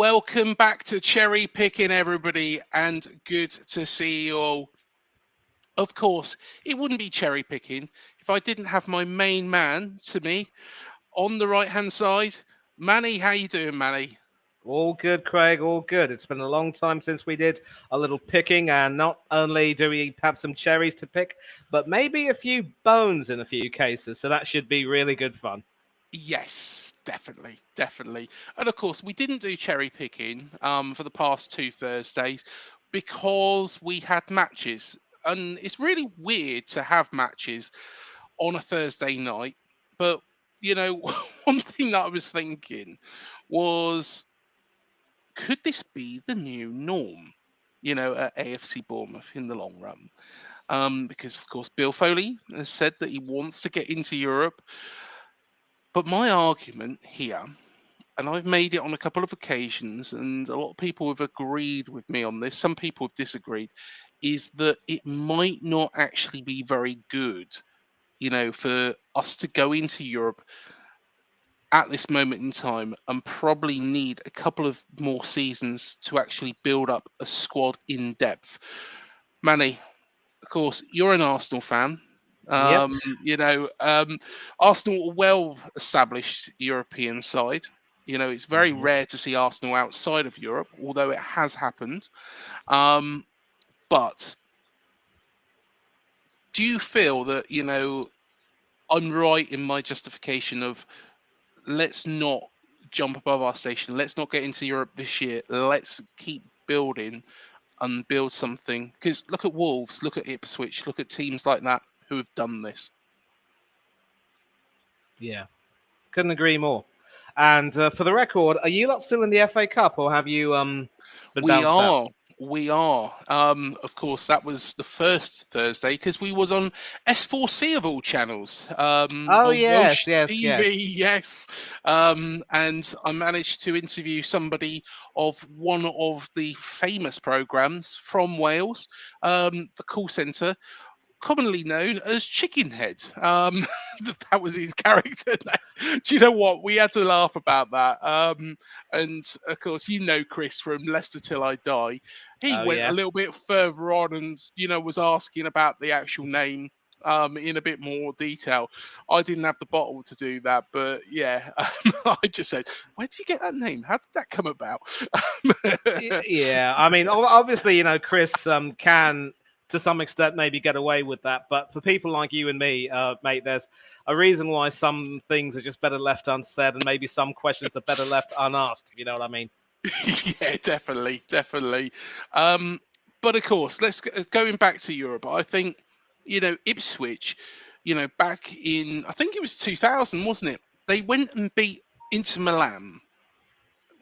Welcome back to Cherry Picking, everybody, and good to see you all. Of course, it wouldn't be cherry picking if I didn't have my main man to me on the right-hand side. Manny, how you doing, Manny? All good, Craig, all good. It's been a long time since we did a little picking, and not only do we have some cherries to pick, but maybe a few bones in a few cases, so that should be really good fun. Yes, definitely. And of course, we didn't do cherry picking for the past 2 Thursdays because we had matches. And it's really weird to have matches on a Thursday night. But, one thing that I was thinking was, could this be the new norm, at AFC Bournemouth in the long run? Because, of course, Bill Foley has said that he wants to get into Europe. But my argument here, and I've made it on a couple of occasions, and a lot of people have agreed with me on this, some people have disagreed, is that it might not actually be very good, for us to go into Europe at this moment in time and probably need a couple of more seasons to actually build up a squad in depth. Manny, of course, you're an Arsenal fan. Yep. Arsenal, a well-established European side. It's very rare to see Arsenal outside of Europe, although it has happened. But do you feel that, I'm right in my justification of let's not jump above our station. Let's not get into Europe this year. Let's keep building and build something. Because look at Wolves, look at Ipswich, look at teams like that who have done this. Yeah, couldn't agree more. And for the record, are you lot still in the FA Cup, or have you been bounced out? We are. Of course, that was the first Thursday because we was on S4C of all channels. Oh, On Welsh yes. TV, yes. And I managed to interview somebody of one of the famous programs from Wales, the call centre, commonly known as Chickenhead. That was his character name. Do you know what? We had to laugh about that. And of course, Chris from Leicester Till I Die. He Oh, went a little yes. bit further on and, was asking about the actual name in a bit more detail. I didn't have the bottle to do that, but yeah, I just said, where did you get that name? How did that come about? Yeah, I mean, obviously, Chris can, to some extent, maybe get away with that. But for people like you and me, mate, there's a reason why some things are just better left unsaid, and maybe some questions are better left unasked. You know what I mean? Yeah, definitely. But of course, let's going back to Europe. I think Ipswich, back in I think it was 2000, wasn't it? They went and beat Inter Milan.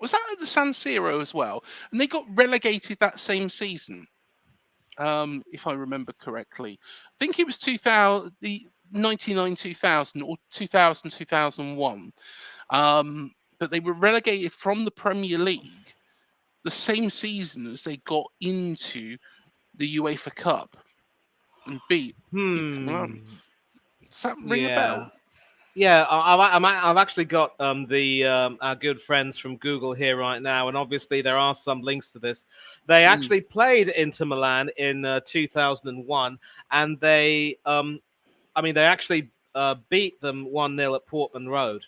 Was that at the San Siro as well? And they got relegated that same season, if I remember correctly. I think it was 2000, the 99 2000 or 2000 2001. But they were relegated from the Premier League the same season as they got into the UEFA Cup and beat Inter Milan. Does that ring a bell? Yeah. Yeah, I've actually got our good friends from Google here right now, and obviously there are some links to this. They actually played Inter Milan in 2001, and they actually beat them 1-0 at Portman Road.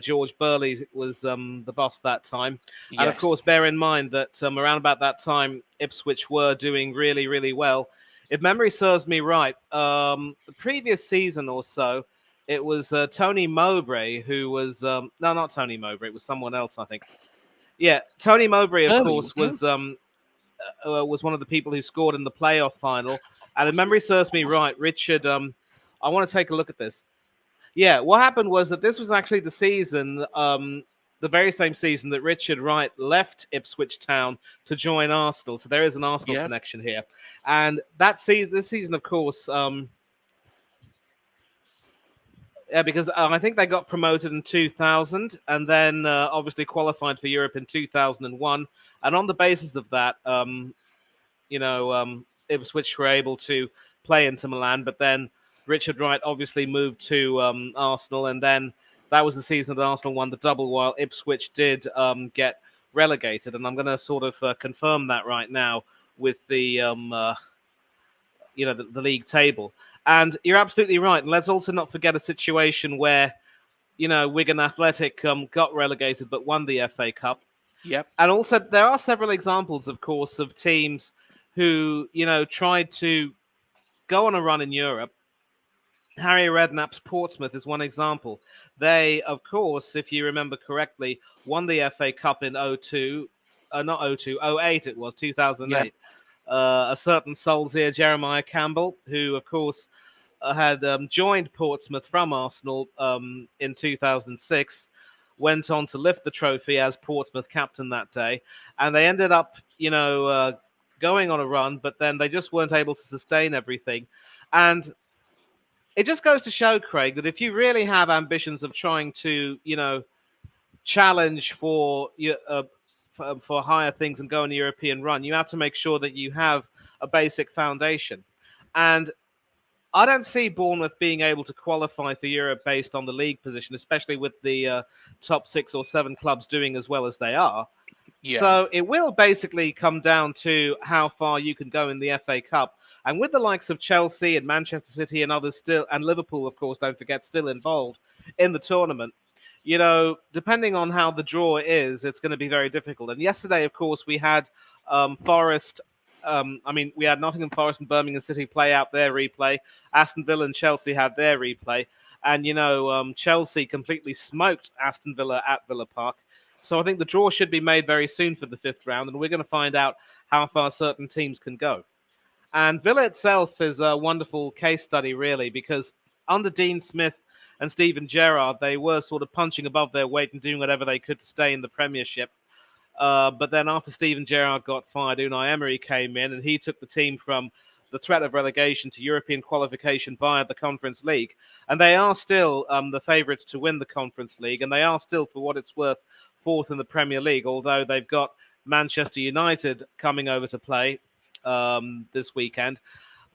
George Burley was the boss that time, and of Yes. course, bear in mind that around about that time, Ipswich were doing really, really well. If memory serves me right, the previous season or so, it was Tony Mowbray who was no, not Tony Mowbray. It was someone else, I think. Yeah, Tony Mowbray, of Early, course, wasn't was one of the people who scored in the playoff final. And if memory serves me right, Richard, I want to take a look at this. Yeah, what happened was that this was actually the season, the very same season that Richard Wright left Ipswich Town to join Arsenal. So there is an Arsenal Yeah. connection here. And that season, this season, of course, yeah, because I think they got promoted in 2000 and then obviously qualified for Europe in 2001. And on the basis of that, Ipswich were able to play Inter Milan, but then Richard Wright obviously moved to Arsenal, and then that was the season that Arsenal won the double, while Ipswich did get relegated, and I'm going to sort of confirm that right now with the the league table. And you're absolutely right. And let's also not forget a situation where Wigan Athletic got relegated but won the FA Cup. Yep. And also there are several examples, of course, of teams who tried to go on a run in Europe. Harry Redknapp's Portsmouth is one example. They, of course, if you remember correctly, won the FA Cup in 02, not 02, 08 it was, Yep. 2008. A certain Solskjaer, Jeremiah Campbell, who, of course, had joined Portsmouth from Arsenal in 2006, went on to lift the trophy as Portsmouth captain that day. And they ended up, going on a run, but then they just weren't able to sustain everything. And it just goes to show, Craig, that if you really have ambitions of trying to, challenge for higher things and go on a European run, you have to make sure that you have a basic foundation. And I don't see Bournemouth being able to qualify for Europe based on the league position, especially with the top 6 or 7 clubs doing as well as they are. Yeah. So it will basically come down to how far you can go in the FA Cup. And with the likes of Chelsea and Manchester City and others still, and Liverpool, of course, don't forget, still involved in the tournament, depending on how the draw is, it's going to be very difficult. And yesterday, of course, we had Forest. We had Nottingham Forest and Birmingham City play out their replay. Aston Villa and Chelsea had their replay. And, Chelsea completely smoked Aston Villa at Villa Park. So I think the draw should be made very soon for the 5th round, and we're going to find out how far certain teams can go. And Villa itself is a wonderful case study, really, because under Dean Smith and Steven Gerrard, they were sort of punching above their weight and doing whatever they could to stay in the Premiership. But then after Steven Gerrard got fired, Unai Emery came in, and he took the team from the threat of relegation to European qualification via the Conference League. And they are still the favourites to win the Conference League, and they are still, for what it's worth, 4th in the Premier League, although they've got Manchester United coming over to play this weekend.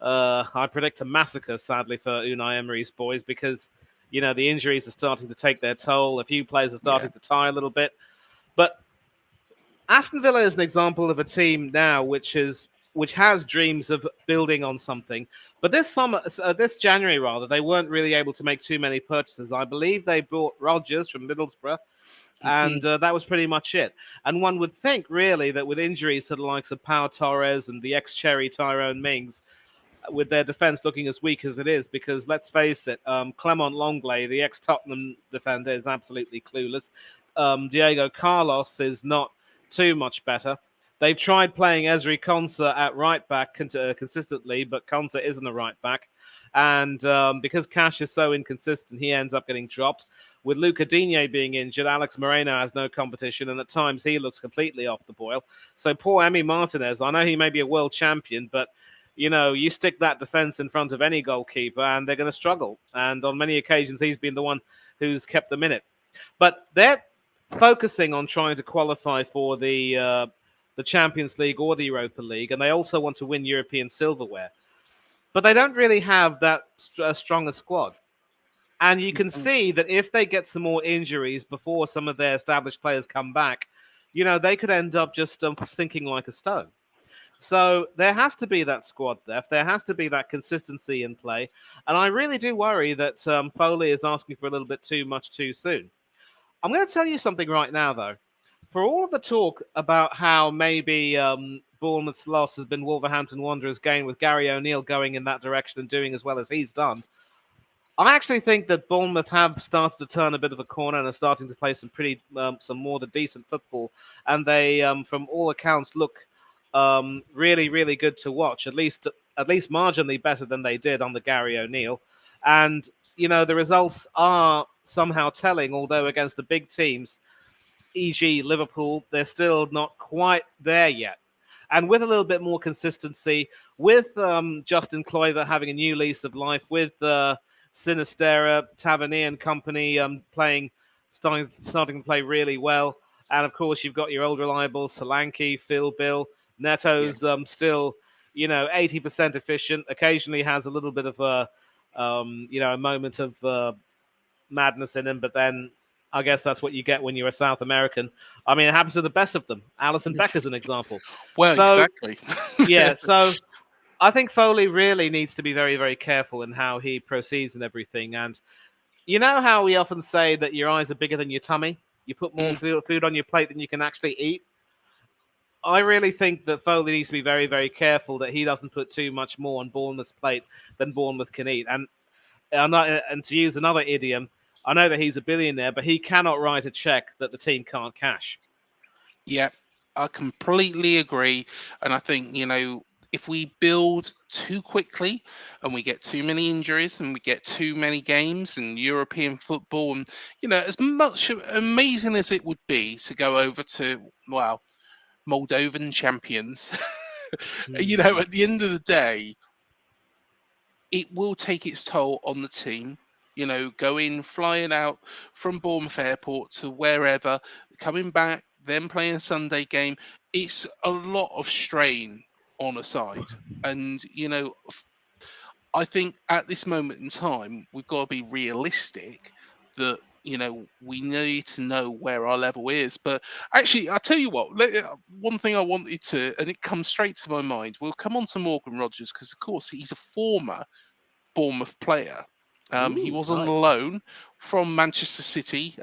I predict a massacre, sadly, for Unai Emery's boys because, the injuries are starting to take their toll. A few players are starting to tire a little bit. But Aston Villa is an example of a team now which has dreams of building on something. But this January, they weren't really able to make too many purchases. I believe they bought Rodgers from Middlesbrough, and that was pretty much it. And one would think, really, that with injuries to the likes of Pau Torres and the ex-Cherry Tyrone Mings, with their defence looking as weak as it is, because let's face it, Clement Longley, the ex-Tottenham defender, is absolutely clueless. Diego Carlos is not too much better. They've tried playing Ezri Konsa at right back consistently, but Konsa isn't a right back. And because Cash is so inconsistent, he ends up getting dropped. With Luca Digne being injured, Alex Moreno has no competition, and at times he looks completely off the boil. So poor Emi Martinez, I know he may be a world champion, but you stick that defence in front of any goalkeeper and they're going to struggle. And on many occasions, he's been the one who's kept them in it. But they're focusing on trying to qualify for the Champions League or the Europa League, and they also want to win European silverware. But they don't really have that strong a squad. And you can see that if they get some more injuries before some of their established players come back, they could end up just sinking like a stone. So there has to be that squad depth. There has to be that consistency in play. And I really do worry that Foley is asking for a little bit too much too soon. I'm going to tell you something right now, though. For all of the talk about how maybe Bournemouth's loss has been Wolverhampton Wanderers' gain with Gary O'Neill going in that direction and doing as well as he's done, I actually think that Bournemouth have started to turn a bit of a corner and are starting to play some more than decent football. And they, from all accounts, look really, really good to watch, at least marginally better than they did under Gary O'Neill. And, the results are somehow telling, although against the big teams, e.g. Liverpool, they're still not quite there yet. And with a little bit more consistency, with Justin Kluivert having a new lease of life, with Sinisterra, Tavernier and company starting to play really well. And, of course, you've got your old reliable Solanke, Phil Bill. Neto's still, 80% efficient. Occasionally has a little bit of a moment of madness in him, but then I guess that's what you get when you're a South American. I mean, it happens to the best of them. Alison Becker's an example. Well, So, exactly. yeah, so I think Foley really needs to be very, very careful in how he proceeds and everything. And you know how we often say that your eyes are bigger than your tummy? You put more Mm, food on your plate than you can actually eat. I really think that Foley needs to be very, very careful that he doesn't put too much more on Bournemouth's plate than Bournemouth can eat. And to use another idiom, I know that he's a billionaire, but he cannot write a check that the team can't cash. yeah, I completely agree. And I think, if we build too quickly and we get too many injuries and we get too many games and European football, and, as much amazing as it would be to go over to, wow, Moldovan champions, Hmm. at the end of the day, it will take its toll on the team. Going flying out from Bournemouth Airport to wherever, coming back, then playing a Sunday game. It's a lot of strain on a side. And, I think at this moment in time, we've got to be realistic that, we need to know where our level is. But actually, I'll tell you what, one thing I wanted to, and it comes straight to my mind, we'll come on to Morgan Rogers because, of course, he's a former Bournemouth player. He Ooh, was on nice. loan from Manchester City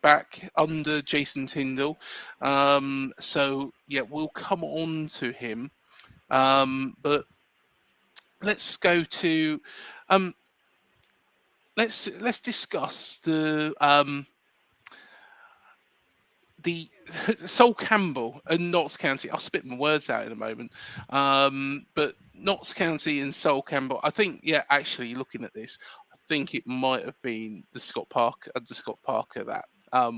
back under Jason Tyndall. So yeah, we'll come on to him. But let's go to um, let's discuss the Sol Campbell and Notts County. I'll spit my words out in a moment. But Notts County and Sol Campbell. I think, yeah, actually, looking at this, I think it might have been the Scott Parker that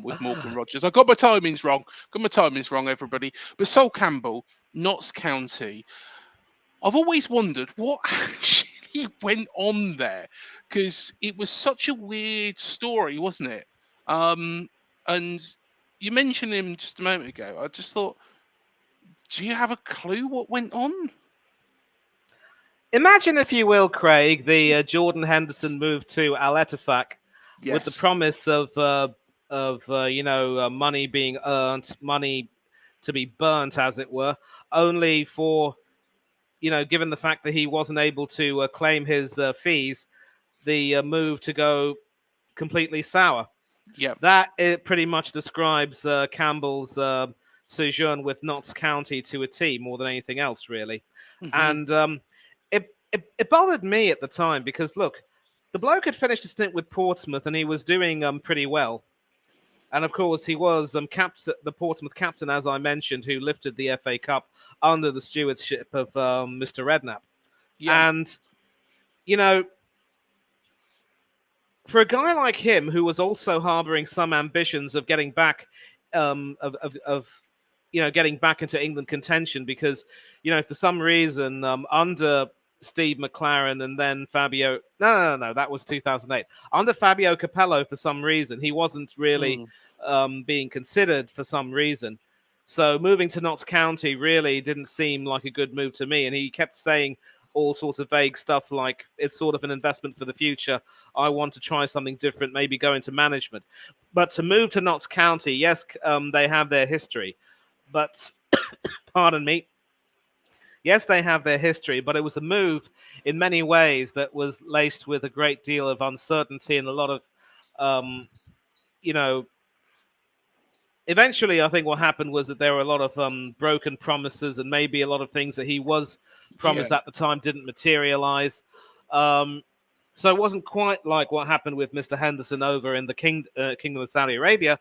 with Morgan Rogers. I got my timings wrong. Everybody. But Sol Campbell, Notts County. I've always wondered what actually went on there because it was such a weird story, wasn't it? And you mentioned him just a moment ago. I just thought, do you have a clue what went on? Imagine, if you will, Craig, the Jordan Henderson move to Al Ettifaq with the Yes. promise of money being earned, money to be burnt, as it were, only for given the fact that he wasn't able to claim his fees, the move to go completely sour. Yep. That it pretty much describes Campbell's sojourn with Notts County to a T more than anything else, really. Hmm. And it bothered me at the time because, look, the bloke had finished a stint with Portsmouth and he was doing pretty well. And of course, he was the Portsmouth captain, as I mentioned, who lifted the FA Cup under the stewardship of Mr. Redknapp. Yeah. And, you know, for a guy like him, who was also harboring some ambitions of getting back, of getting back into England contention, because for some reason under Steve McLaren and then Fabio, no, that was 2008. Under Fabio Capello, for some reason, he wasn't really Mm. being considered for some reason. So moving to Notts County really didn't seem like a good move to me, and he kept saying all sorts of vague stuff like it's sort of an investment for the future. I want to try something different, maybe go into management. But to move to Notts County, yes, they have their history, but pardon me, yes, they have their history, but it was a move in many ways that was laced with a great deal of uncertainty and a lot of, um, you know, eventually, I think what happened was that there were a lot of broken promises, and maybe a lot of things that he was Yeah. promised at the time didn't materialize. Um, so it wasn't quite like what happened with Mr. Henderson over in the Kingdom of Saudi Arabia.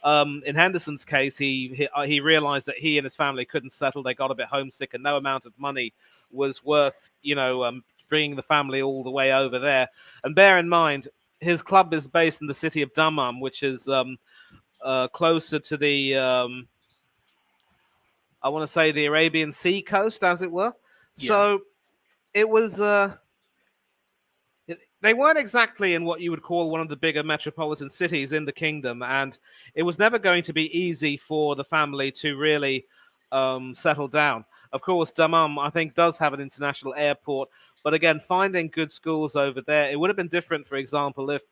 In Henderson's case, he realized that he and his family couldn't settle. They got a bit homesick, and no amount of money was worth bringing the family all the way over there. And bear in mind, his club is based in the city of Dammam, which is closer to the I want to say the Arabian Sea coast, as it were. Yeah. So it was. They weren't exactly in what you would call one of the bigger metropolitan cities in the kingdom, and it was never going to be easy for the family to really settle down. Of course, Dammam, I think, does have an international airport, but again, finding good schools over there, it would have been different, for example, if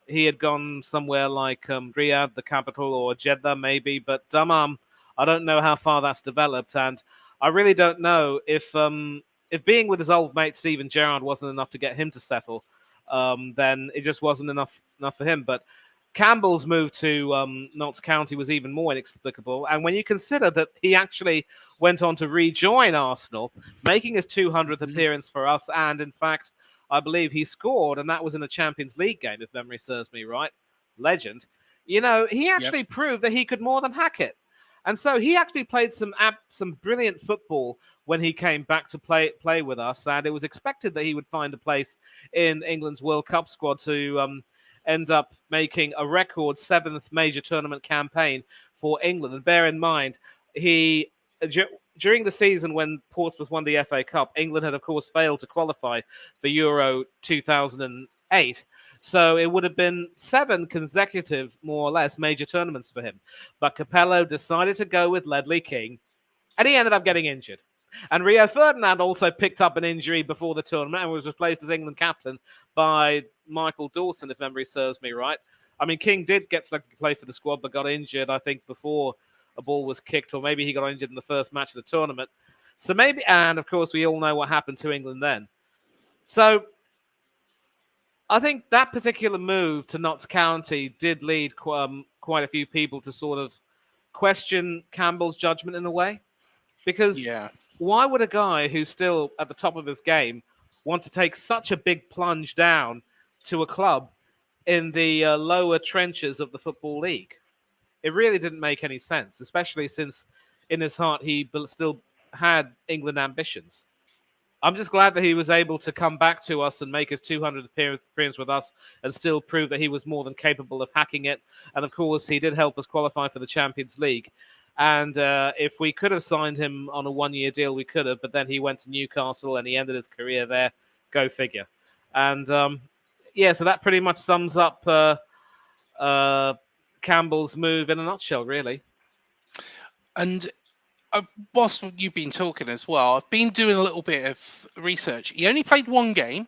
he had gone somewhere like Riyadh, the capital, or Jeddah maybe. But I don't know how far that's developed, and I really don't know if being with his old mate Steven Gerrard wasn't enough to get him to settle, then it just wasn't enough for him. But Campbell's move to Notts County was even more inexplicable, and when you consider that he actually went on to rejoin Arsenal, making his 200th Mhm. appearance for us, and in fact, I believe he scored, and that was in the Champions League game, if memory serves me right. Legend. He Yep. actually proved that he could more than hack it. And so he actually played some brilliant football when he came back to play with us, and it was expected that he would find a place in England's World Cup squad to end up making a record seventh major tournament campaign for England. And bear in mind, he during the season when Portsmouth won the FA Cup, England had of course failed to qualify for Euro 2008. So it would have been 7 consecutive, more or less, major tournaments for him. But Capello decided to go with Ledley King, and he ended up getting injured. And Rio Ferdinand also picked up an injury before the tournament and was replaced as England captain by Michael Dawson, if memory serves me right. I mean, King did get selected to play for the squad, but got injured, I think, before a ball was kicked, or maybe he got injured in the first match of the tournament. So maybe, and of course, we all know what happened to England then. So I think that particular move to Notts County did lead quite a few people to sort of question Campbell's judgment in a way. Because Yeah. why would a guy who's still at the top of his game want to take such a big plunge down to a club in the lower trenches of the Football League? It really didn't make any sense, especially since in his heart he still had England ambitions. I'm just glad that he was able to come back to us and make his 200th appearance with us and still prove that he was more than capable of hacking it. And of course, he did help us qualify for the Champions League. And if we could have signed him on a 1-year deal, we could have. But then he went to Newcastle and he ended his career there. Go figure. And yeah, so that pretty much sums up uh, Campbell's move in a nutshell, really. And whilst you've been talking as well, I've been doing a little bit of research. He only played one game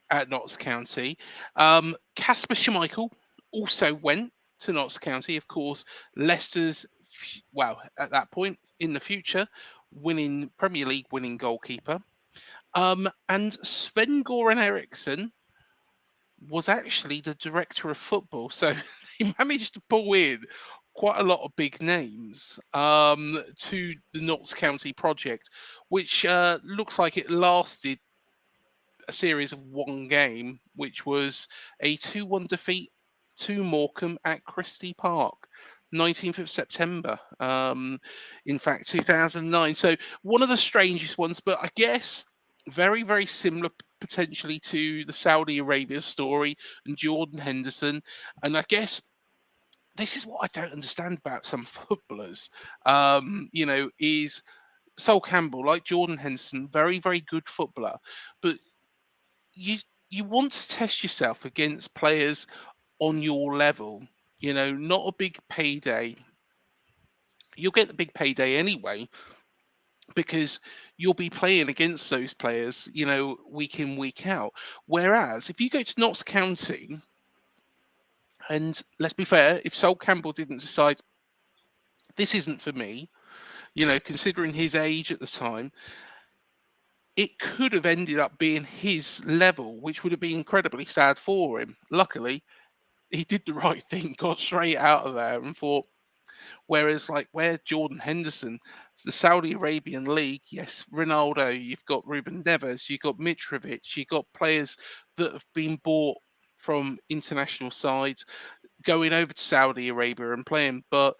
at Notts County. Kasper Schmeichel also went to Notts County. Of course, Leicester's, well, at that point in the future, winning Premier League winning goalkeeper. And Sven Goran Eriksson was actually the director of football. So he managed to pull in quite a lot of big names to the Notts County project, which looks like it lasted a series of one game, which was a 2-1 defeat to Morecambe at Christie Park. 19th of September, in fact, 2009. So one of the strangest ones, but I guess very, very similar potentially to the Saudi Arabia story and Jordan Henderson. And I guess this is what I don't understand about some footballers, is Sol Campbell, like Jordan Henderson, very, very good footballer, but you you want to test yourself against players on your level. Not a big payday. You'll get the big payday anyway because you'll be playing against those players, week in, week out. Whereas if you go to Notts County, and let's be fair, if Sol Campbell didn't decide this isn't for me, considering his age at the time, it could have ended up being his level, which would have been incredibly sad for him. Luckily, he did the right thing, got straight out of there and thought, whereas like where Jordan Henderson, the Saudi Arabian League, yes, Ronaldo, you've got Ruben Neves, you've got Mitrovic, you've got players that have been bought from international sides going over to Saudi Arabia and playing, but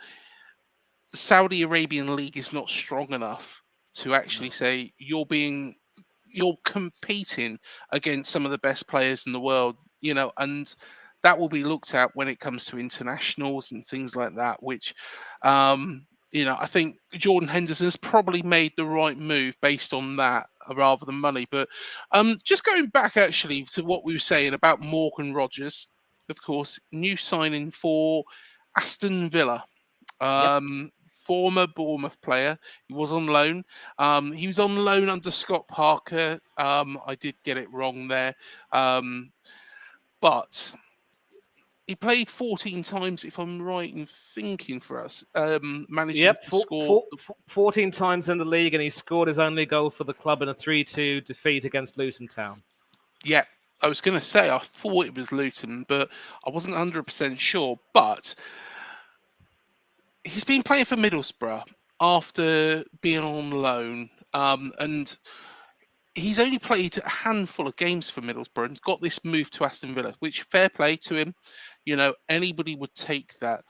the Saudi Arabian League is not strong enough to actually No. say you're competing against some of the best players in the world, and that will be looked at when it comes to internationals and things like that, which, I think Jordan Henderson's probably made the right move based on that rather than money. But just going back actually to what we were saying about Morgan Rogers, of course, new signing for Aston Villa. Yep. Former Bournemouth player. He was on loan. He was on loan under Scott Parker. I did get it wrong there. But he played 14 times, if I'm right in thinking for us, managing Yep, to score. 14 times in the league, and he scored his only goal for the club in a 3-2 defeat against Luton Town. Yeah, I was going to say I thought it was Luton, but I wasn't 100% sure. But he's been playing for Middlesbrough after being on loan, and he's only played a handful of games for Middlesbrough and got this move to Aston Villa, which fair play to him. You know, anybody would take that.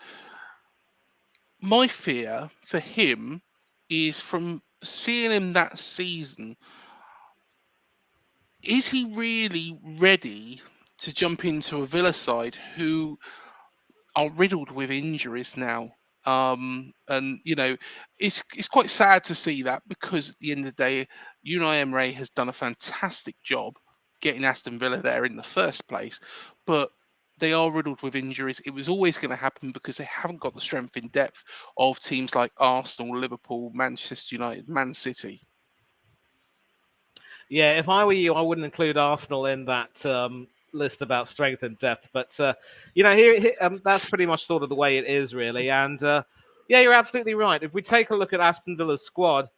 My fear for him is from seeing him that season, is he really ready to jump into a Villa side who are riddled with injuries now? And it's quite sad to see that, because at the end of the day, Unai Emery has done a fantastic job getting Aston Villa there in the first place, but they are riddled with injuries. It was always going to happen because they haven't got the strength in depth of teams like Arsenal, Liverpool, Manchester United, Man City. Yeah, if I were you, I wouldn't include Arsenal in that list about strength and depth. But that's pretty much sort of the way it is, really. And yeah, you're absolutely right. If we take a look at Aston Villa's squad,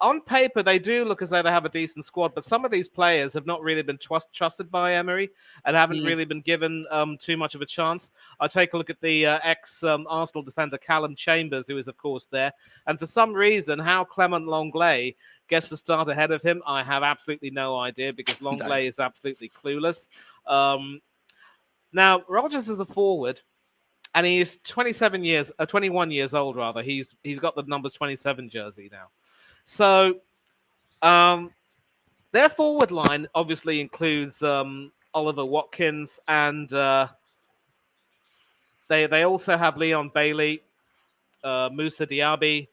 on paper they do look as though they have a decent squad, but some of these players have not really been trusted by Emery and haven't Mm, really been given too much of a chance. I take a look at the ex-Arsenal defender Callum Chambers, who is of course there, and for some reason, how Clement Longley gets to start ahead of him, I have absolutely no idea, because no. Longley is absolutely clueless. Now Rogers is a forward, and he's 21 years old rather. He's got the number 27 jersey now. So um, their forward line obviously includes Oliver Watkins, and they also have Leon Bailey, Musa Diaby,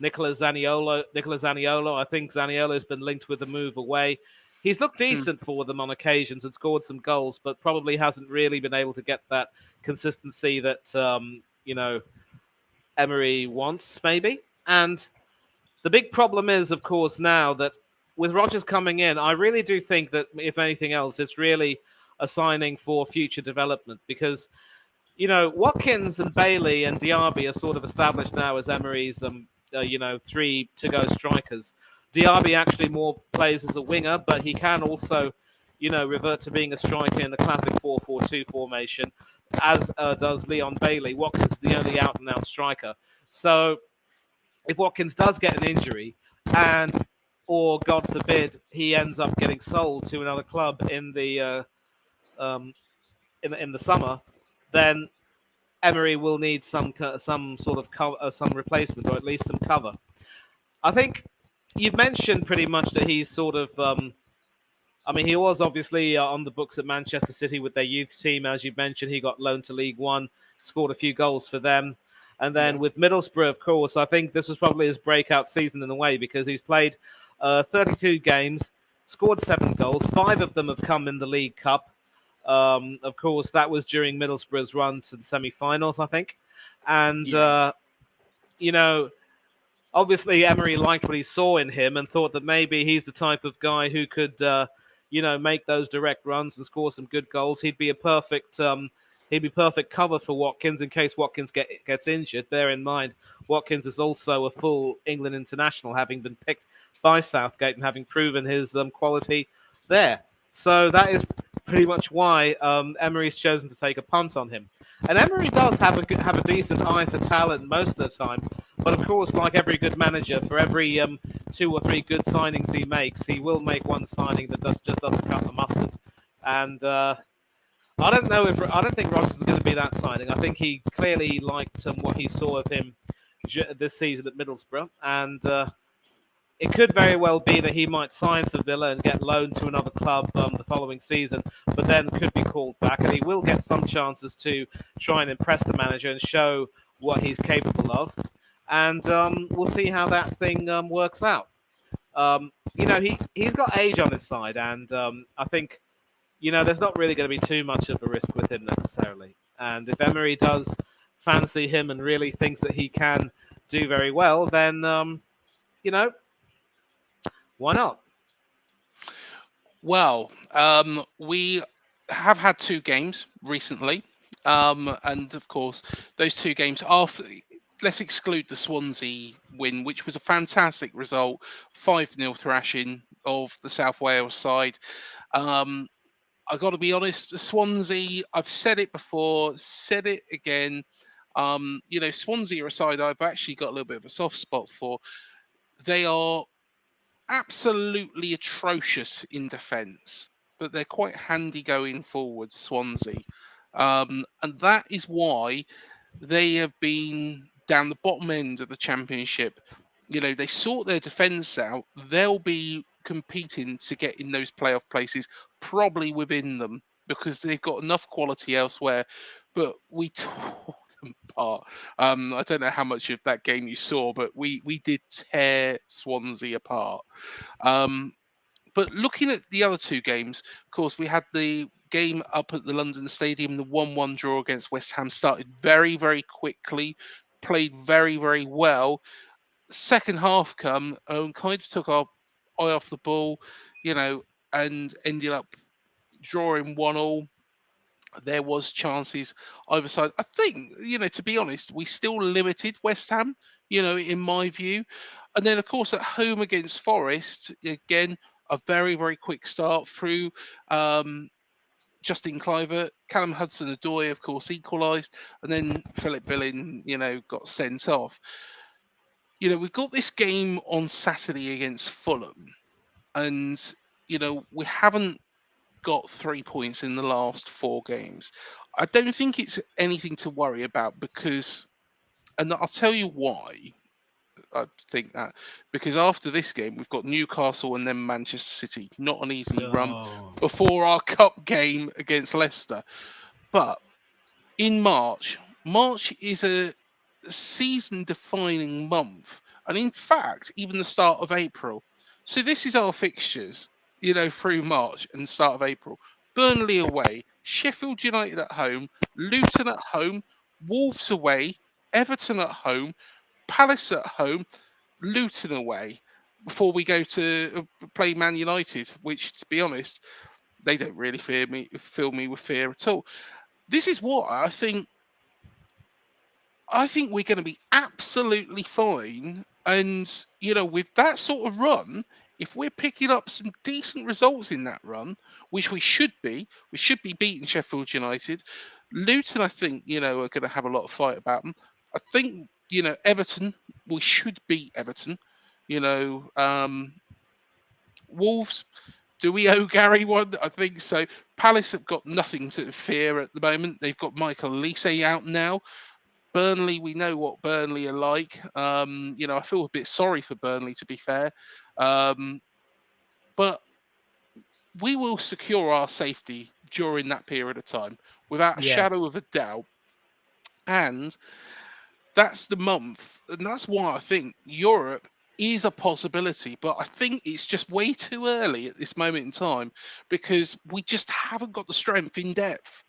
Nicola Zaniolo. I think Zaniolo's been linked with the move away. He's looked Mm, decent for them on occasions and scored some goals, but probably hasn't really been able to get that consistency that Emery wants, maybe. And the big problem is, of course, now that with Rodgers coming in, I really do think that, if anything else, it's really a signing for future development, because, Watkins and Bailey and Diaby are sort of established now as Emery's, three to-go strikers. Diaby actually more plays as a winger, but he can also, revert to being a striker in the classic 4-4-2 formation, as does Leon Bailey. Watkins is the only out-and-out striker. So if Watkins does get an injury, and or God forbid he ends up getting sold to another club in the in the summer, then Emery will need some sort of some replacement, or at least some cover. I think you've mentioned pretty much that he's sort of. I mean, he was obviously on the books at Manchester City with their youth team, as you mentioned. He got loaned to League One, scored a few goals for them. And then yeah. with Middlesbrough, of course, I think this was probably his breakout season in a way, because he's played 32 games, scored 7 goals. 5 of them have come in the League Cup. Of course, that was during Middlesbrough's run to the semi-finals, I think. And, Yeah. you know, obviously Emery liked what he saw in him and thought that maybe he's the type of guy who could, make those direct runs and score some good goals. He'd be perfect cover for Watkins in case Watkins gets injured. Bear in mind, Watkins is also a full England international, having been picked by Southgate and having proven his quality there. So that is pretty much why Emery's chosen to take a punt on him. And Emery does have a decent eye for talent most of the time, but of course, like every good manager, for every 2 or 3 good signings he makes, he will make one signing that just doesn't cut the mustard. And I don't think Rodgers is going to be that signing. I think he clearly liked what he saw of him this season at Middlesbrough, and it could very well be that he might sign for Villa and get loaned to another club the following season, but then could be called back, and he will get some chances to try and impress the manager and show what he's capable of. And we'll see how that thing works out. He's got age on his side, and I think there's not really going to be too much of a risk with him necessarily. And if Emery does fancy him and really thinks that he can do very well, then why not? Well, we have had two games recently, and of course, those two games are. Let's exclude the Swansea win, which was a fantastic result, 5-0 thrashing of the South Wales side. Um, I got to be honest, Swansea. I've said it before, said it again. Swansea are a side I've actually got a little bit of a soft spot for. They are absolutely atrocious in defence, but they're quite handy going forward, Swansea. And that is why they have been down the bottom end of the Championship. They sort their defence out. They'll be competing to get in those playoff places, probably within them, because they've got enough quality elsewhere. But we tore them apart. I don't know how much of that game you saw, but we did tear Swansea apart. Um, but looking at the other two games, of course, we had the game up at the London Stadium, the 1-1 draw against West Ham started very, very quickly, played very, very well. Second half come and kind of took our eye off the ball, and ended up drawing 1-1. There was chances either side. I think, to be honest, we still limited West Ham, in my view. And then, of course, at home against Forest, again, a very, very quick start through Justin Cliver. Callum Hudson-Odoi, of course, equalised. And then Philip Billing, got sent off. We've got this game on Saturday against Fulham. And, we haven't got 3 points in the last four games. I don't think it's anything to worry about and I'll tell you why I think that. Because after this game, we've got Newcastle and then Manchester City. Not an easy run Oh, before our cup game against Leicester. But in March is a season defining month. And in fact, even the start of April. So this is our fixtures, through March and start of April. Burnley away, Sheffield United at home, Luton at home, Wolves away, Everton at home, Palace at home, Luton away, before we go to play Man United, which, to be honest, they don't really fill me with fear at all. This is what I think we're going to be absolutely fine. And, with that sort of run, if we're picking up some decent results in that run, which we should be beating Sheffield United. Luton, I think, are going to have a lot of fight about them. I think, Everton, we should beat Everton. You know, Wolves, do we owe Gary one? I think so. Palace have got nothing to fear at the moment. They've got Michael Olise out now. Burnley, we know what Burnley are like. I feel a bit sorry for Burnley, to be fair. But we will secure our safety during that period of time without a shadow yes. of a doubt. And that's the month. And that's why I think Europe is a possibility. But I think it's just way too early at this moment in time because we just haven't got the strength in depth.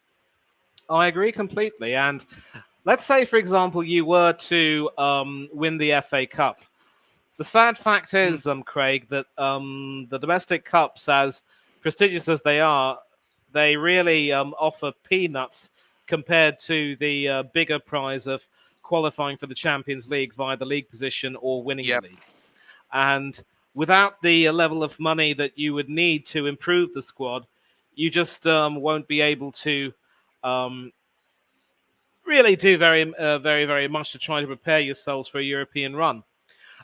I agree completely. And let's say, for example, you were to win the FA Cup. The sad fact Mm, is, Craig, that the domestic cups, as prestigious as they are, they really offer peanuts compared to the bigger prize of qualifying for the Champions League via the league position or winning the yep. league. And without the level of money that you would need to improve the squad, you just won't be able to um, really do very much to try to prepare yourselves for a European run.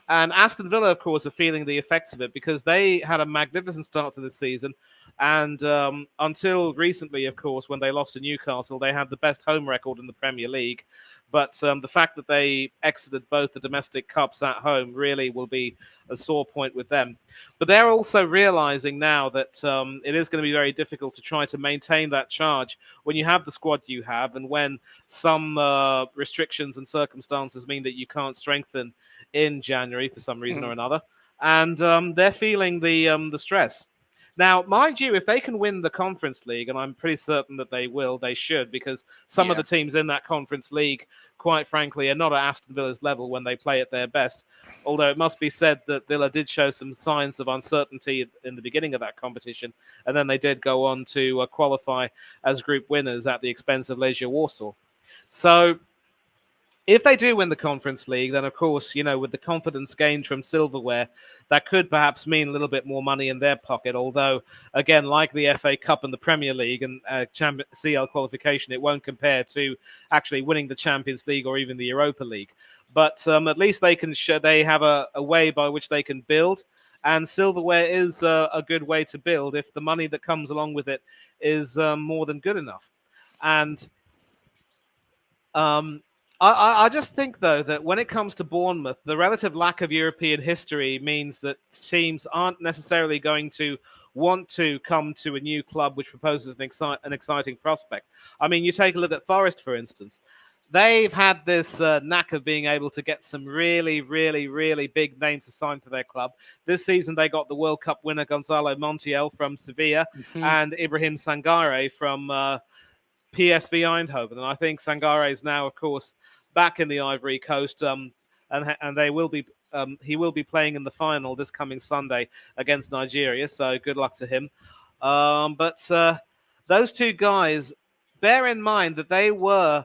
And Aston Villa, of course, are feeling the effects of it because they had a magnificent start to the season. And until recently, of course, when they lost to Newcastle, they had the best home record in the Premier League. But the fact that they exited both the domestic cups at home really will be a sore point with them. But they're also realizing now that it is going to be very difficult to try to maintain that charge when you have the squad you have and when some restrictions and circumstances mean that you can't strengthen in January for some reason or Mm, another, and they're feeling the stress. Now, mind you, if they can win the Conference League, and I'm pretty certain that they will, they should, because some of Yeah. the teams in that Conference League, quite frankly, are not at Aston Villa's level when they play at their best. Although it must be said that Villa did show some signs of uncertainty in the beginning of that competition, and then they did go on to qualify as group winners at the expense of Legia Warsaw. So if they do win the Conference League, then of course, with the confidence gained from silverware, that could perhaps mean a little bit more money in their pocket. Although, again, like the FA Cup and the Premier League and CL qualification, it won't compare to actually winning the Champions League or even the Europa League. But at least they can they have a way by which they can build. And silverware is a good way to build if the money that comes along with it is more than good enough. And um, I just think, though, that when it comes to Bournemouth, the relative lack of European history means that teams aren't necessarily going to want to come to a new club which proposes an exciting prospect. I mean, you take a look at Forest, for instance. They've had this knack of being able to get some really, really, really big names to sign for their club. This season, they got the World Cup winner Gonzalo Montiel from Sevilla Hmm. and Ibrahim Sangare from PSV Eindhoven, and I think Sangare is now, of course, back in the Ivory Coast, and they will be he will be playing in the final this coming Sunday against Nigeria. So good luck to him. But those two guys, bear in mind that they were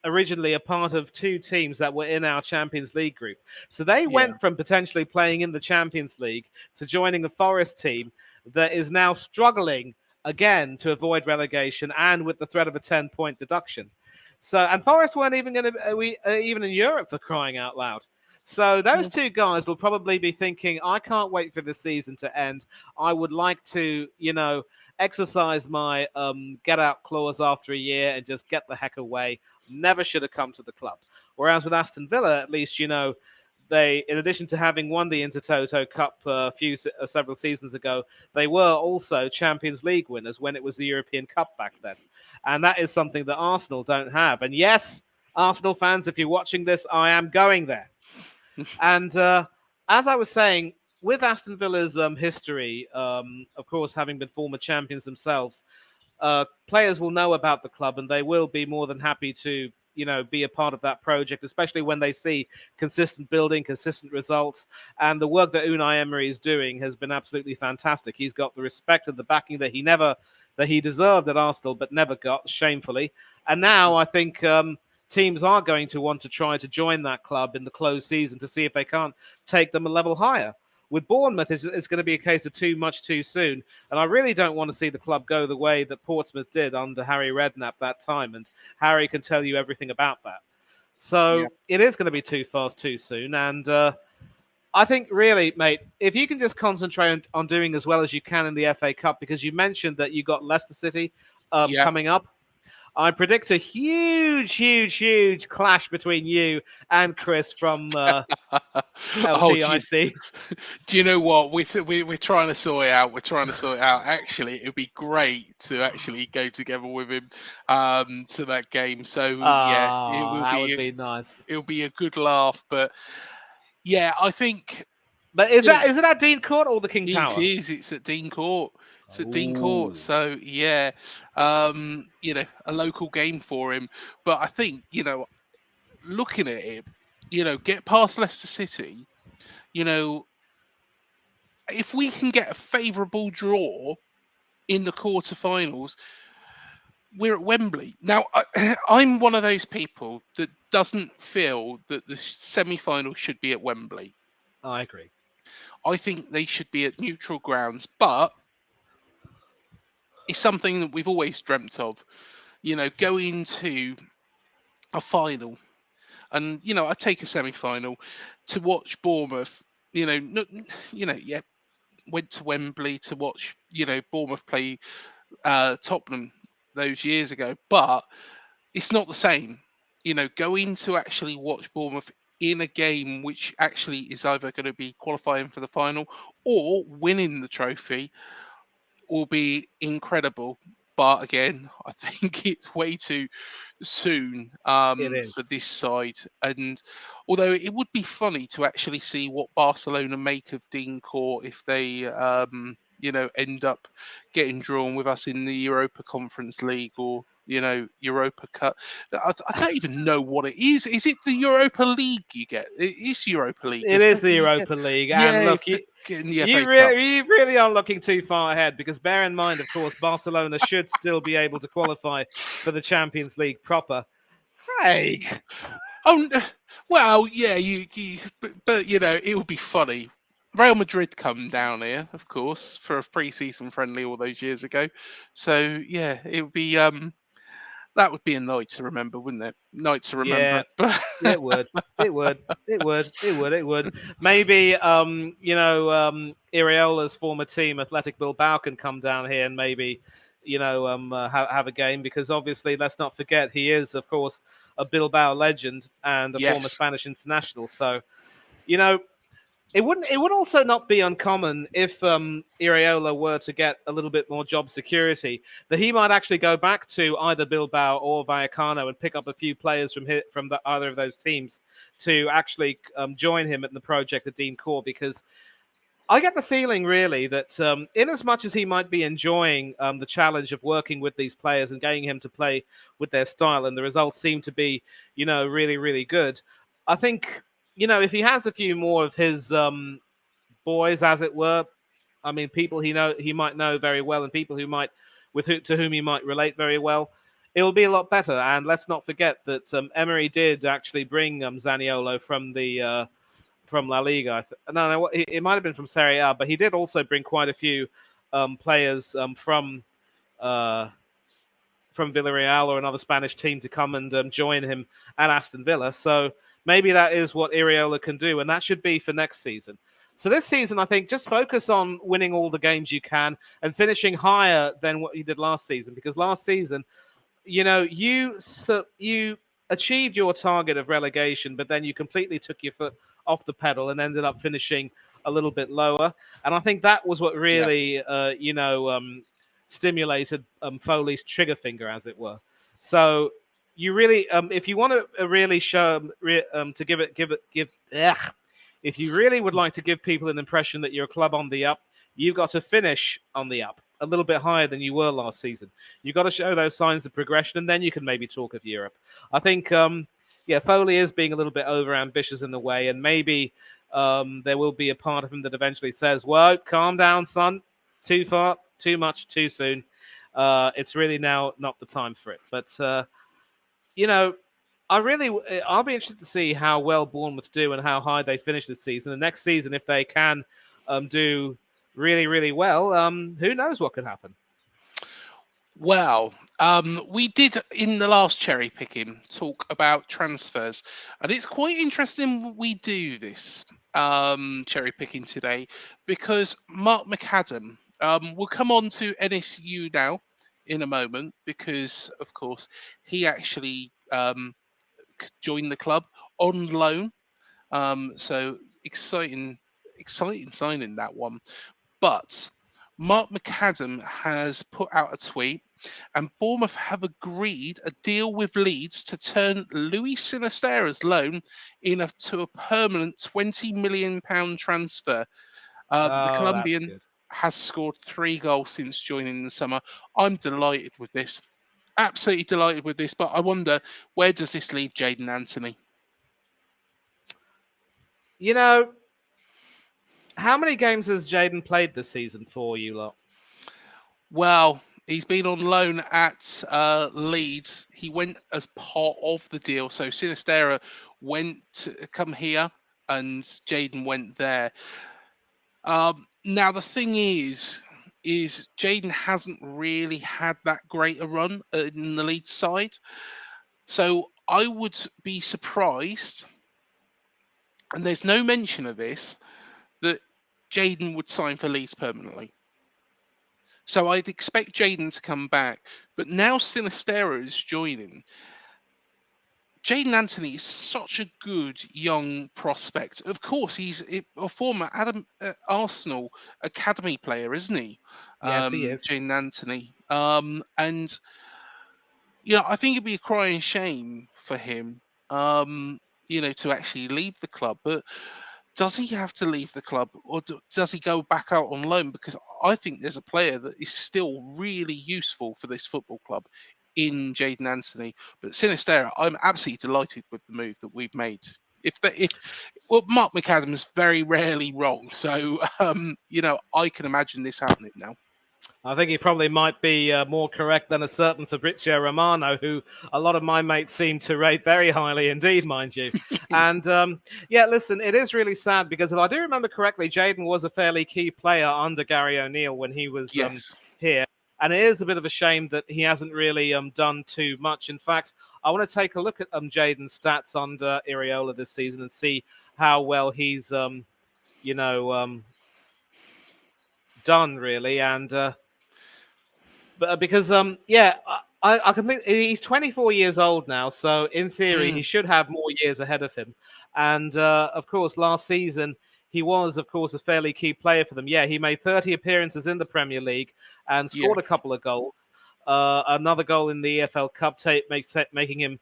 originally a part of two teams that were in our Champions League group. So they Yeah. went from potentially playing in the Champions League to joining a Forest team that is now struggling again to avoid relegation and with the threat of a 10-point deduction. So, and Forest weren't even going to even in Europe, for crying out loud. So those two guys will probably be thinking, I can't wait for the season to end. I would like to, exercise my get out clause after a year and just get the heck away. Never should have come to the club. Whereas with Aston Villa, at least, they, in addition to having won the Intertoto Cup several seasons ago, they were also Champions League winners when it was the European Cup back then. And that is something that Arsenal don't have. And yes, Arsenal fans, if you're watching this, I am going there. And as I was saying, with Aston Villa's history, of course, having been former champions themselves, players will know about the club and they will be more than happy to, be a part of that project, especially when they see consistent building, consistent results. And the work that Unai Emery is doing has been absolutely fantastic. He's got the respect and the backing that he deserved at Arsenal, but never got, shamefully. And now I think teams are going to want to try to join that club in the closed season to see if they can't take them a level higher. With Bournemouth, it's going to be a case of too much too soon. And I really don't want to see the club go the way that Portsmouth did under Harry Redknapp that time. And Harry can tell you everything about that. Yeah. So it is going to be too fast too soon. And I think, really, mate, if you can just concentrate on doing as well as you can in the FA Cup, because you mentioned that you got Leicester City Yeah. coming up. I predict a huge, huge, huge clash between you and Chris from Oh, do LTIC. you know what? We're trying to sort it out. We're trying to sort it out. Actually, it'd be great to actually go together with him to that game. So yeah, it Oh, will that would be be nice. it'll be a good laugh. But yeah, I think But is you know it at Dean Court or the King it Power? is. It's at Dean Court. It's at Dean Court. Oh, So yeah, a local game for him. But I think looking at it, get past Leicester City. You know, if we can get a favourable draw in the quarterfinals, we're at Wembley. Now, I'm one of those people that doesn't feel that the semi-final should be at Wembley. I agree. I think they should be at neutral grounds, but it's something that we've always dreamt of. Going to a final, and I take a semi-final to watch Bournemouth. Yeah, went to Wembley to watch Bournemouth play Tottenham those years ago, but it's not the same. Going to actually watch Bournemouth in a game which actually is either going to be qualifying for the final or winning the trophy will be incredible. But again, I think it's way too soon It for is. this side. And although it would be funny to actually see what Barcelona make of Dean Court if they, end up getting drawn with us in the Europa Conference League or Europa Cup. I don't even know what it is. Is it the Europa League you get? It is Europa League, It isn't is it? the You get, Europa League, and yeah, look, getting the FA Cup. you really aren't looking too far ahead because bear in mind, of course, Barcelona should still be able to qualify for the Champions League proper. Craig, Oh, well, yeah, but it would be funny. Real Madrid come down here, of course, for a pre-season friendly all those years ago. So yeah, it would be that would be a night to remember, wouldn't it? Night to remember. yeah, it would. It would. It would. It would. It would. Maybe, Iriola's former team, Athletic Bilbao, can come down here and maybe, have a game because obviously, let's not forget, he is, of course, a Bilbao legend and a former Yes, Spanish international. So, you know, it would also not be uncommon if Iriola were to get a little bit more job security that he might actually go back to either Bilbao or Vallecano and pick up a few players from either of those teams to actually join him in the project at Dean Core because I get the feeling really that in as much as he might be enjoying the challenge of working with these players and getting him to play with their style and the results seem to be really really good. I think if he has a few more of his boys, as it were. I mean, people he might know very well, and people to whom he might relate very well. It will be a lot better. And let's not forget that Emery did actually bring Zaniolo from La Liga. No, it might have been from Serie A, but he did also bring quite a few players uh, from Villarreal or another Spanish team to come and join him at Aston Villa. So maybe that is what Iriola can do, and that should be for next season. So this season, I think, just focus on winning all the games you can and finishing higher than what you did last season. Because last season, you achieved your target of relegation, but then you completely took your foot off the pedal and ended up finishing a little bit lower. And I think that was what yeah, really, stimulated Foley's trigger finger, as it were. So you really, if you want to really show to if you really would like to give people an impression that you're a club on the up, you've got to finish on the up a little bit higher than you were last season. You've got to show those signs of progression, and then you can maybe talk of Europe. I think, Foley is being a little bit over ambitious in a way, and maybe there will be a part of him that eventually says, "Well, calm down, son. Too far, too much, too soon. It's really now not the time for it." But you know, I'll be interested to see how well Bournemouth do and how high they finish this season. And next season, if they can do really, really well, who knows what could happen? well, we did in the last cherry picking talk about transfers, and it's quite interesting we do this cherry picking today because Mark McAdam will come on to NSU now in a moment because, of course, he actually joined the club on loan. So exciting signing that one. But Mark McAdam has put out a tweet, and Bournemouth have agreed a deal with Leeds to turn Luis Sinisterra's loan to a permanent £20 million transfer. The Oh, that's Colombian good. has scored 3 goals since joining in the summer. I'm delighted with this. Absolutely delighted with this. But I wonder, where does this leave Jaidon Anthony? You know, how many games has Jaden played this season for you lot? Well, he's been on loan at Leeds. He went as part of the deal. So Sinisterra went to come here, and Jaden went there. Now the thing is Jaden hasn't really had that great a run in the Leeds side. So I would be surprised, and there's no mention of this, that Jaden would sign for Leeds permanently. So I'd expect Jaden to come back. But now Sinisterra is joining. Jaidon Anthony is such a good young prospect. Of course, he's a former Arsenal academy player, isn't he? Yes, he is. Jaidon Anthony. And I think it'd be a crying shame for him, to actually leave the club. But does he have to leave the club, or does he go back out on loan? Because I think there's a player that is still really useful for this football club in Jaidon Anthony. But Sinisterra, I'm absolutely delighted with the move that we've made. Well, Mark McAdam's very rarely wrong, so I can imagine this happening now. I think he probably might be more correct than a certain Fabrizio Romano, who a lot of my mates seem to rate very highly indeed, mind you. And yeah, listen, it is really sad because if I do remember correctly, Jaidon was a fairly key player under Gary O'Neill when he was Yes. here. And it is a bit of a shame that he hasn't really done too much. In fact, I want to take a look at Jaidon's stats under Iraola this season and see how well he's, done, really. And but because yeah, I can think he's 24 years old now, so in theory he Mm, should have more years ahead of him. And of course, last season he was, of course, a fairly key player for them. Yeah, he made 30 appearances in the Premier League and yeah. scored a couple of goals. Another goal in the EFL Cup, making him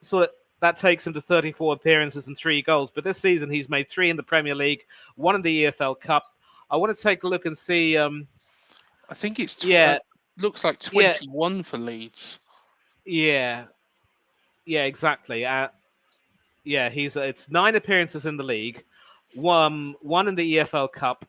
sort of that takes him to 34 appearances and 3 goals. But this season he's made 3 in the Premier League, 1 in the EFL Cup. I want to take a look and see. I think it's Yeah, looks like yeah, 21 for Leeds. yeah. Yeah, exactly. Yeah, he's it's 9 appearances in the league, one in the EFL Cup.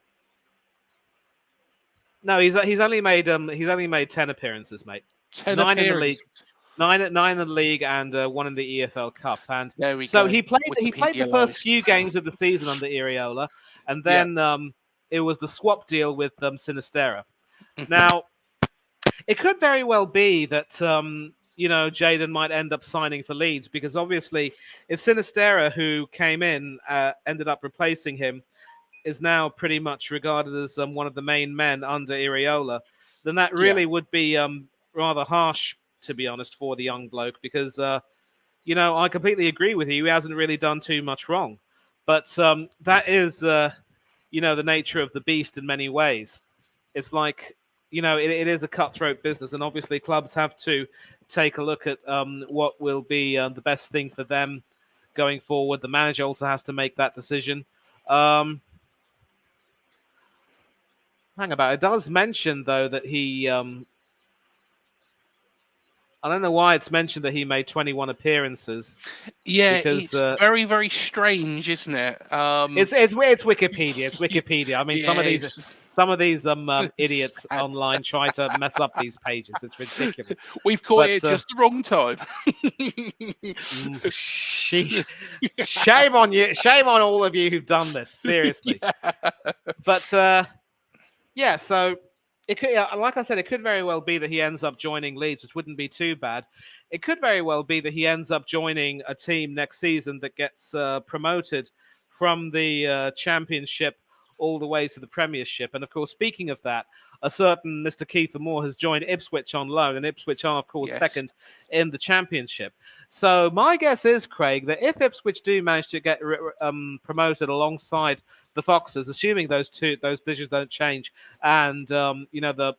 No, he's only made 10 appearances, mate. 10 Nine in the league, appearances. nine in the league, and one in the EFL Cup. And There we so go. he played the Wikipedia first lies. few games of the season under Iriola, and Yeah. then it was the swap deal with Sinisterra. Hmm. Now, it could very well be that Jaidon might end up signing for Leeds because obviously, if Sinisterra, who came in, ended up replacing him, is now pretty much regarded as one of the main men under Iriola, then that Yeah. really would be rather harsh, to be honest, for the young bloke because I completely agree with you. He hasn't really done too much wrong, but that is the nature of the beast in many ways. It's like it is a cutthroat business, and obviously clubs have to take a look at what will be the best thing for them going forward. The manager also has to make that decision. Um, Hang about. It does mention though that he. I don't know why it's mentioned that he made 21 appearances Yeah, because it's very, very strange, isn't it? it's Wikipedia. It's Wikipedia. I mean, Yeah, it's some of these idiots sad. online try to mess up these pages. It's ridiculous. We've caught But it just the wrong time. shame on you. Shame on all of you who've done this. Seriously. Yeah. But yeah, so it could, like I said, it could very well be that he ends up joining Leeds, which wouldn't be too bad. It could very well be that he ends up joining a team next season that gets promoted from the Championship all the way to the Premiership. And of course, speaking of that, a certain Mr. Kiefer Moore has joined Ipswich on loan, and Ipswich are, of course, Yes. second in the Championship. So my guess is, Craig, that if Ipswich do manage to get promoted alongside the Foxes, assuming those positions don't change, and the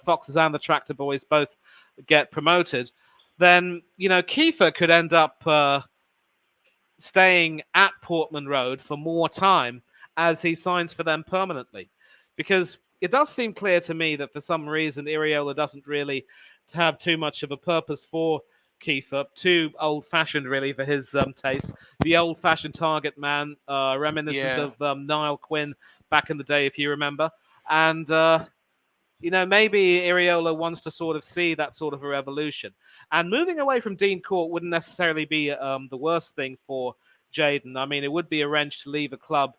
Foxes and the Tractor Boys both get promoted, then Kiefer could end up staying at Portman Road for more time as he signs for them permanently, because it does seem clear to me that for some reason Iriola doesn't really have too much of a purpose for Kiefer, too old-fashioned really for his taste. The old-fashioned target man, reminiscent Yeah. of Niall Quinn back in the day, if you remember. And maybe Iriola wants to sort of see that sort of a revolution. And moving away from Dean Court wouldn't necessarily be the worst thing for Jaidon. I mean, it would be a wrench to leave a club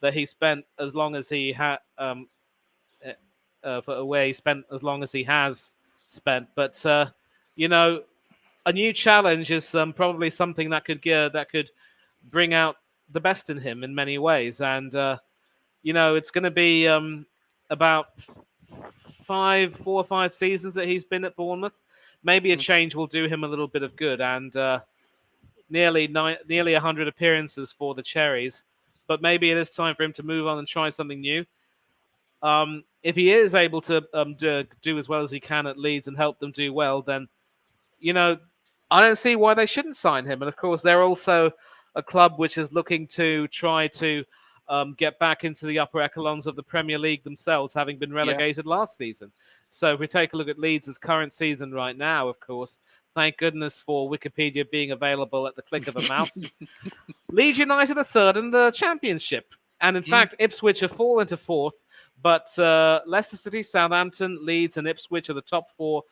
that he spent as long as he had, where he spent as long as he has spent. But a new challenge is probably something that could bring out the best in him in many ways. And it's going to be about 4 or 5 seasons that he's been at Bournemouth. Maybe a Mm. change will do him a little bit of good. And nearly 100 appearances for the Cherries. But maybe it is time for him to move on and try something new. If he is able to do as well as he can at Leeds and help them do well, then I don't see why they shouldn't sign him. And of course, they're also a club which is looking to try to get back into the upper echelons of the Premier League themselves, having been Yeah. relegated last season. So if we take a look at Leeds' current season right now, of course, thank goodness for Wikipedia being available at the click of a mouse. Leeds United are third in the Championship. And in Mm, fact, Ipswich have fallen to fourth. But Leicester City, Southampton, Leeds, and Ipswich are the top four.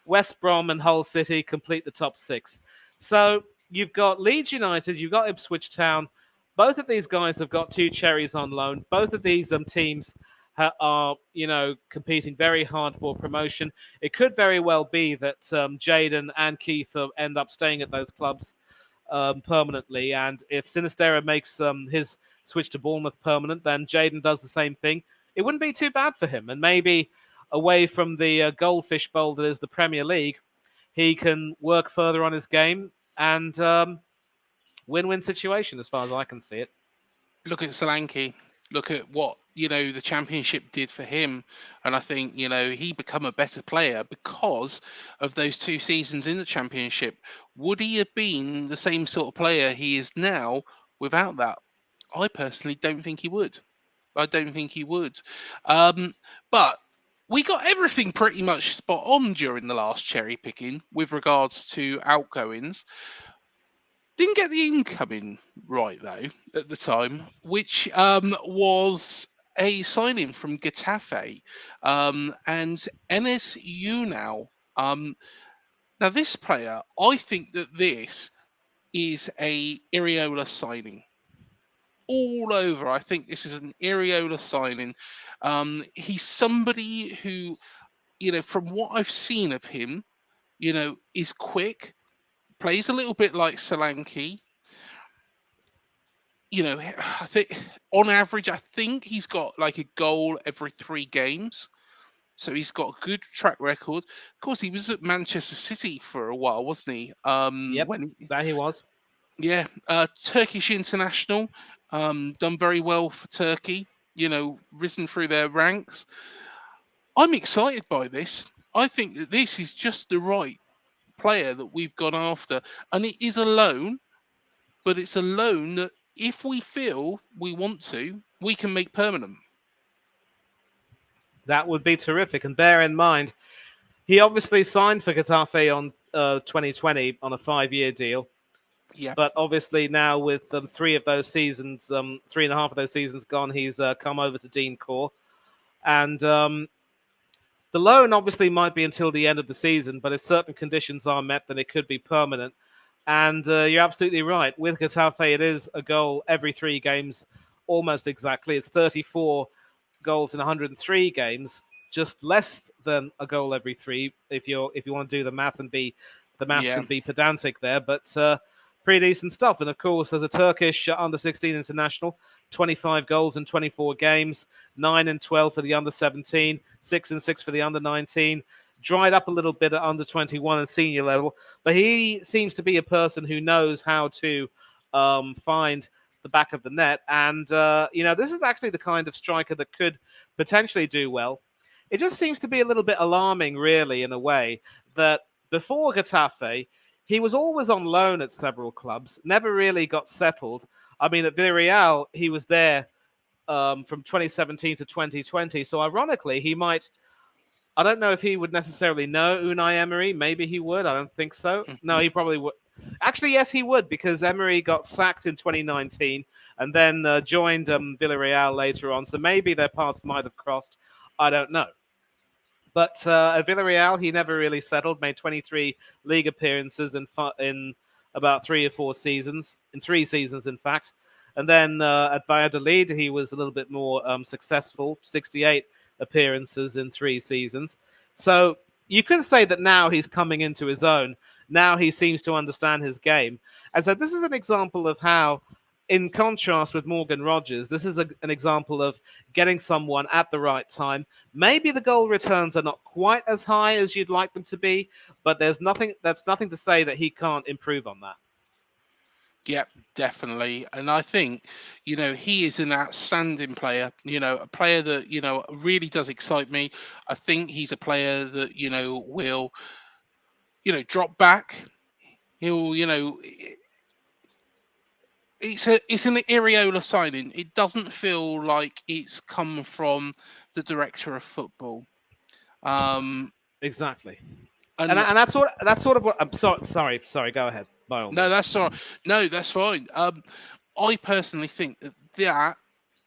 West Brom and Hull City complete the top six. So you've got Leeds United, you've got Ipswich Town. Both of these guys have got two cherries on loan. Both of these teams are, competing very hard for promotion. It could very well be that Jaidon and Keith end up staying at those clubs permanently. And if Sinisterra makes his switch to Bournemouth permanent, then Jaidon does the same thing. It wouldn't be too bad for him. And maybe away from the goldfish bowl that is the Premier League, he can work further on his game and win-win situation as far as I can see it. look at Solanke. Look at what the championship did for him, and I think he become a better player because of those 2 seasons in the championship. Would he have been the same sort of player he is now without that? I personally don't think he would. I don't think he would. Um, but we got everything pretty much spot on during the last cherry picking with regards to outgoings. Didn't get the incoming right though at the time, which was a signing from Getafe and Enes Ünal. Um, Now this player, I think that this is a Iriola signing all over. I think this is an Iriola signing. He's somebody who, from what I've seen of him, is quick, plays a little bit like Solanke. I think on average, I think he's got like a goal every 3 games. So he's got a good track record. Of course, he was at Manchester City for a while, wasn't he? Yep, that he was. Yeah, Turkish international, done very well for Turkey. Risen through their ranks. I'm excited by this. I think that this is just the right player that we've gone after, and it is a loan, but it's a loan that if we feel we want to, we can make permanent. That would be terrific. And bear in mind, he obviously signed for Getafe on 2020 on a 5-year deal. Yeah, But obviously now with 3.5 of those seasons gone, he's come over to Dean Core. And the loan obviously might be until the end of the season, but if certain conditions are met, then it could be permanent. And you're absolutely right. With Getafe, it is a goal every 3 games, almost exactly. It's 34 goals in 103 games, just less than a goal every 3. If you want to do the maths yeah, and be pedantic there, but pretty decent stuff. And of course, as a Turkish under 16 international, 25 goals in 24 games, 9 and 12 for the under 17, 6 and 6 for the under 19. Dried up a little bit at under 21 and senior level, but he seems to be a person who knows how to find the back of the net. And, this is actually the kind of striker that could potentially do well. It just seems to be a little bit alarming, really, in a way, that before Getafe, he was always on loan at several clubs, never really got settled. I mean, at Villarreal, he was there from 2017 to 2020. So ironically, he might. I don't know if he would necessarily know Unai Emery. Maybe he would. I don't think so. No, he probably would. Actually, yes, he would, because Emery got sacked in 2019 and then joined Villarreal later on. So maybe their paths might have crossed. I don't know. But at Villarreal, he never really settled. Made 23 league appearances in about 3 or 4 seasons, in 3 seasons, in fact. And then at Valladolid, he was a little bit more successful, 68 appearances in 3 seasons. So you could say that now he's coming into his own. Now he seems to understand his game. And so this is an example of how, in contrast with Morgan Rogers, this is an example of getting someone at the right time. Maybe the goal returns are not quite as high as you'd like them to be, but that's nothing to say that he can't improve on that. yeah, definitely. And I think, he is an outstanding player, a player that, really does excite me. I think he's a player that, will drop back. He'll, it's an Iriola signing. It doesn't feel like it's come from the director of football. Exactly. And And and that's sort of what I'm sorry. Go ahead. By all no, means. that's all right. No, that's fine. I personally think that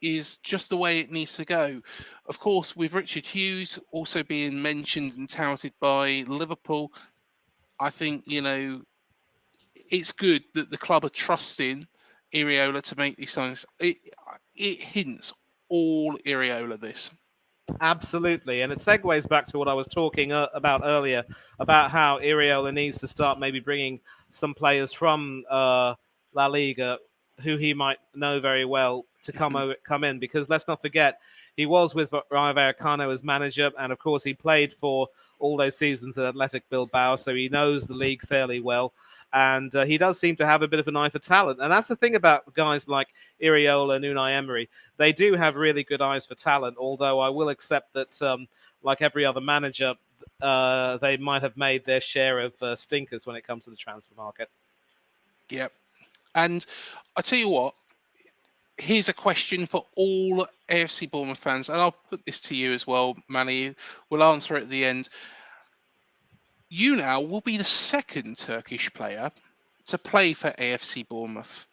is just the way it needs to go. Of course, with Richard Hughes also being mentioned and touted by Liverpool, I think it's good that the club are trusting Iriola to make these signs. It hints all Iriola this. Absolutely, and it segues back to what I was talking about earlier about how Iriola needs to start maybe bringing some players from La Liga who he might know very well to come in, because let's not forget he was with Rayo Vallecano as manager, and of course he played for all those seasons at Athletic Bilbao, so he knows the league fairly well. And he does seem to have a bit of an eye for talent, and that's the thing about guys like Iriola and Unai Emery. They do have really good eyes for talent, although I will accept that, like every other manager, they might have made their share of stinkers when it comes to the transfer market. Yep. And I tell you what, here's a question for all AFC Bournemouth fans, and I'll put this to you as well, Manny. We'll answer it at the end. Ünal will be the second Turkish player to play for AFC Bournemouth.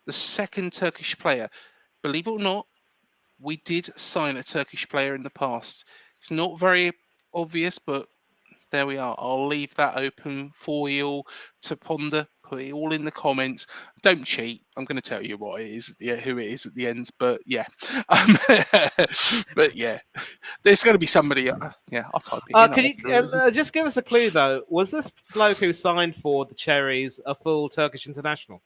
The second Turkish player. Believe it or not, we did sign a Turkish player in the past. It's not very obvious, but there we are. I'll leave that open for you all to ponder. Put it all in the comments. Don't cheat. I'm going to tell you what it is, who it is at the end. But yeah, but yeah, there's going to be somebody. Yeah, I'll type it in. Can you just give us a clue, though? Was this bloke who signed for the Cherries a full Turkish international?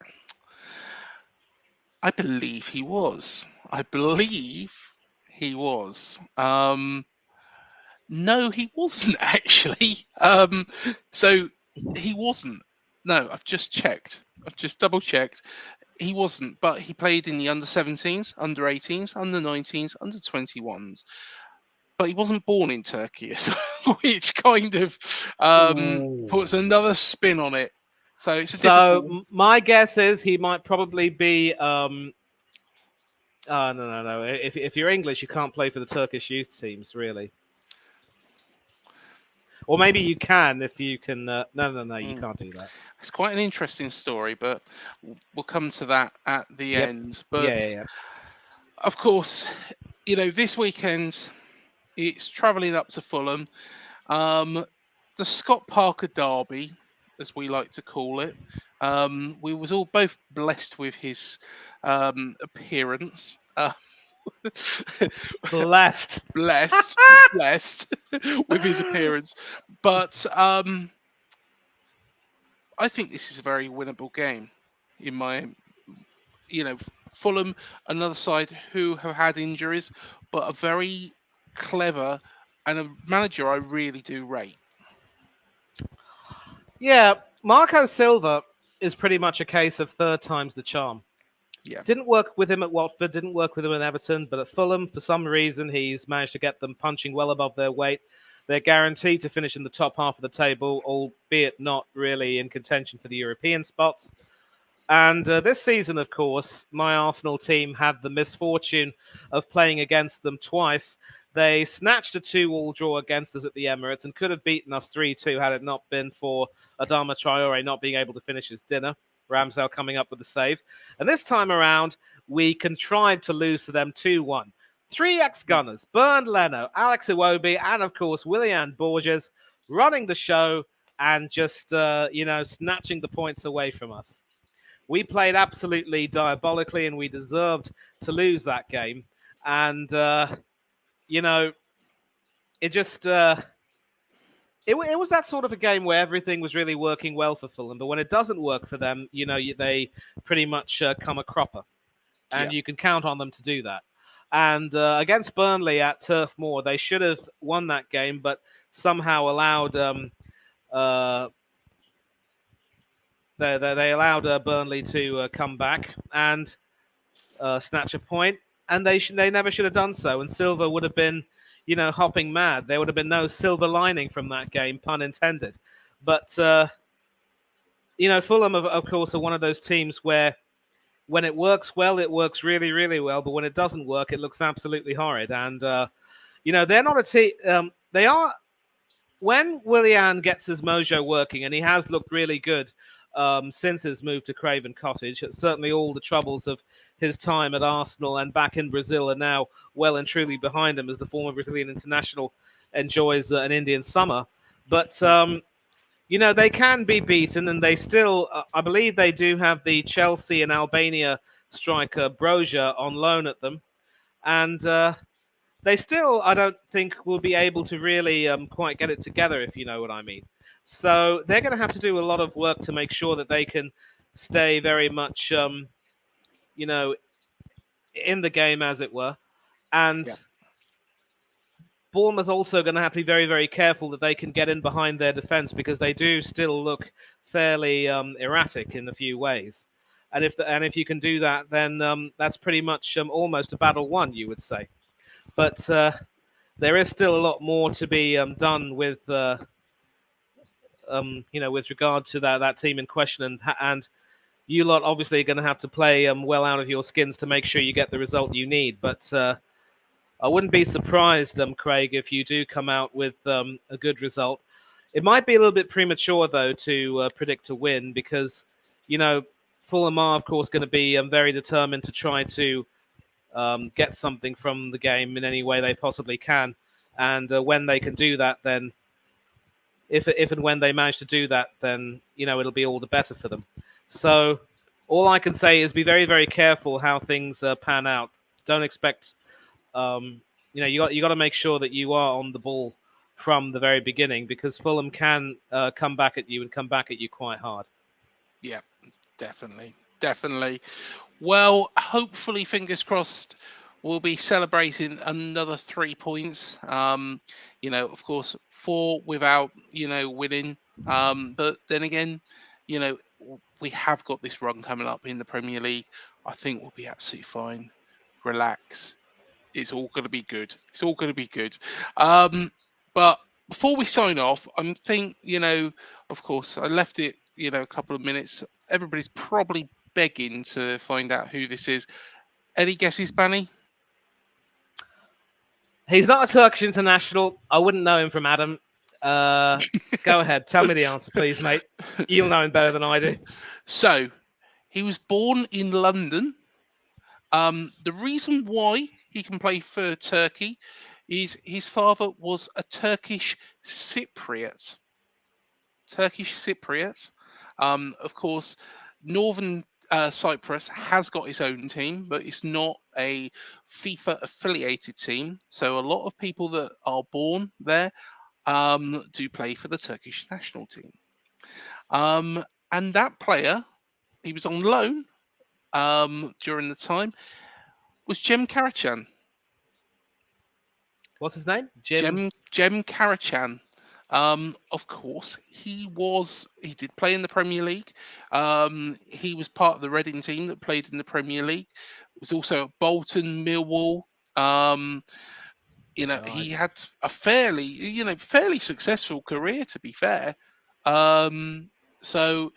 I believe he was. I believe he was. No, he wasn't actually. So he wasn't. No, I've just checked. I've just double checked. He wasn't, but he played in the under 17s, under 18s, under 19s, under 21s. But he wasn't born in Turkey, which kind of puts another spin on it. So it's a difficult. My guess is he might probably be. No. If you're English, you can't play for the Turkish youth teams, really. Or maybe you can if you can. No, you can't do that. It's quite an interesting story, but we'll come to that at the end. But yeah. Of course, this weekend it's travelling up to Fulham. The Scott Parker Derby, as we like to call it. We was all both blessed with his appearance. Blessed with his appearance, but I think this is a very winnable game. In my, Fulham, another side who have had injuries, but a very clever and a manager I really do rate. Yeah, Marco Silva is pretty much a case of third time's the charm. Yeah. Didn't work with him at Watford, didn't work with him at Everton, but at Fulham, for some reason, he's managed to get them punching well above their weight. They're guaranteed to finish in the top half of the table, albeit not really in contention for the European spots. And this season, of course, my Arsenal team had the misfortune of playing against them twice. They snatched a 2-2 draw against us at the Emirates and could have beaten us 3-2 had it not been for Adama Traore not being able to finish his dinner. Ramsdale coming up with the save. And this time around, we contrived to lose to them 2-1. 3 ex-Gunners, Bernd Leno, Alex Iwobi, and of course, Willian Borges running the show and just, snatching the points away from us. We played absolutely diabolically and we deserved to lose that game. And, it just... It was that sort of a game where everything was really working well for Fulham, but when it doesn't work for them, they pretty much come a cropper, and you can count on them to do that. And against Burnley at Turf Moor, they should have won that game, but somehow allowed they allowed Burnley to come back and snatch a point, and they never should have done so. And Silva would have been hopping mad. There would have been no silver lining from that game, pun intended. But Fulham, of course, are one of those teams where when it works well, it works really, really well. But when it doesn't work, it looks absolutely horrid. And they're not a team. They are when Willian gets his mojo working, and he has looked really good since his move to Craven Cottage. Certainly, all the troubles of his time at Arsenal and back in Brazil are now well and truly behind him as the former Brazilian international enjoys an Indian summer. But they can be beaten, and they still, I believe, they do have the Chelsea and Albania striker Broja on loan at them, and they still, I don't think, will be able to really quite get it together, if you know what I mean. So they're going to have to do a lot of work to make sure that they can stay very much, in the game, as it were. And Yeah. Bournemouth also going to have to be very, very careful that they can get in behind their defence, because they do still look fairly erratic in a few ways. And if you can do that, then that's pretty much almost a battle won, you would say. But there is still a lot more to be done with, with regard to that team in question, and you lot obviously are going to have to play well out of your skins to make sure you get the result you need. But I wouldn't be surprised, Craig, if you do come out with a good result. It might be a little bit premature, though, to predict a win, because Fulham are, of course, going to be very determined to try to get something from the game in any way they possibly can. And when they can do that, then if and when they manage to do that, then it'll be all the better for them. So all I can say is be very, very careful how things pan out. Don't expect, you got to make sure that you are on the ball from the very beginning, because Fulham can come back at you and come back at you quite hard. Yeah, definitely. Well, hopefully, fingers crossed, we'll be celebrating another 3 points. Of course, 4 without, winning. But then again, you know, we have got this run coming up in the Premier League. I think we'll be absolutely fine. Relax. It's all going to be good. It's all going to be good. But before we sign off, of course, I left it, a couple of minutes. Everybody's probably begging to find out who this is. Any guesses, Banny? He's not a Turkish international. I wouldn't know him from Adam. Go ahead. Tell me the answer, please, mate. You'll know him better than I do. So, he was born in London. The reason why he can play for Turkey is his father was a Turkish Cypriot. Of course, Northern Cyprus has got its own team, but it's not a FIFA affiliated team. So a lot of people that are born there do play for the Turkish national team. And that player, he was on loan during the time, was Jem Karachan. What's his name? Jem Karachan. Of course, he did play in the Premier League. He was part of the Reading team that played in the Premier League. Was also at Bolton, Millwall. Nice. He had a fairly successful career, to be fair. So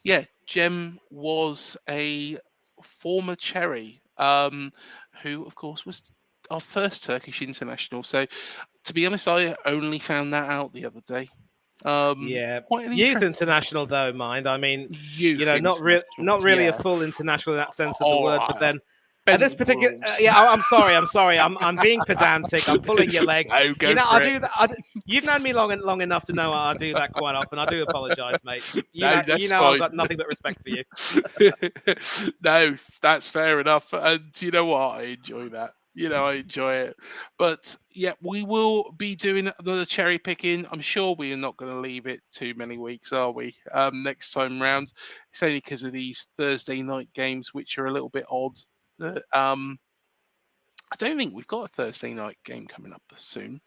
yeah, Jem was a former Cherry, who of course was our first Turkish international. So to be honest, I only found that out the other day. Yeah, Quite an youth interesting international, though. Mind, I mean, youth not international. really a Yeah. full international in that sense of the All word. But right. then at Bend this the particular, rules. I'm sorry, I'm being pedantic. I'm pulling your leg. No, go for I it. do that. You've known me long enough to know I do that quite often. I do apologise, mate. No, that's I've fine. got nothing but respect for you. No, that's fair enough. And you know what? I enjoy that. I enjoy it. But yeah, we will be doing another cherry picking. I'm sure we are not going to leave it too many weeks, are we? Next time round, it's only because of these Thursday night games, which are a little bit odd. I don't think we've got a Thursday night game coming up soon.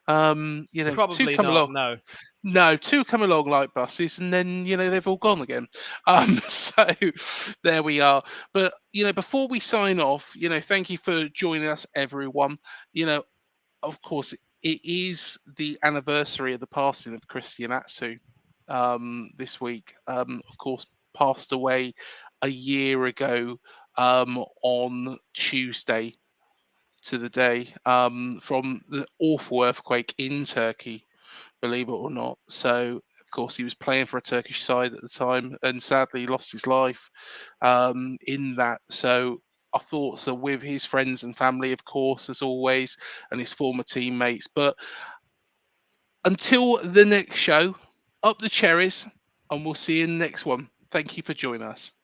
Two Probably come not. along. No. No, two come along like buses, and then they've all gone again. So there we are. But before we sign off, thank you for joining us, everyone. Of course, it is the anniversary of the passing of Christian Atsu. this week. Of course, passed away a year ago on Tuesday to the day from the awful earthquake in Turkey, believe it or not. So, of course, he was playing for a Turkish side at the time and sadly lost his life in that. So, our thoughts are with his friends and family, of course, as always, and his former teammates. But until the next show, up the cherries, and we'll see you in the next one. Thank you for joining us.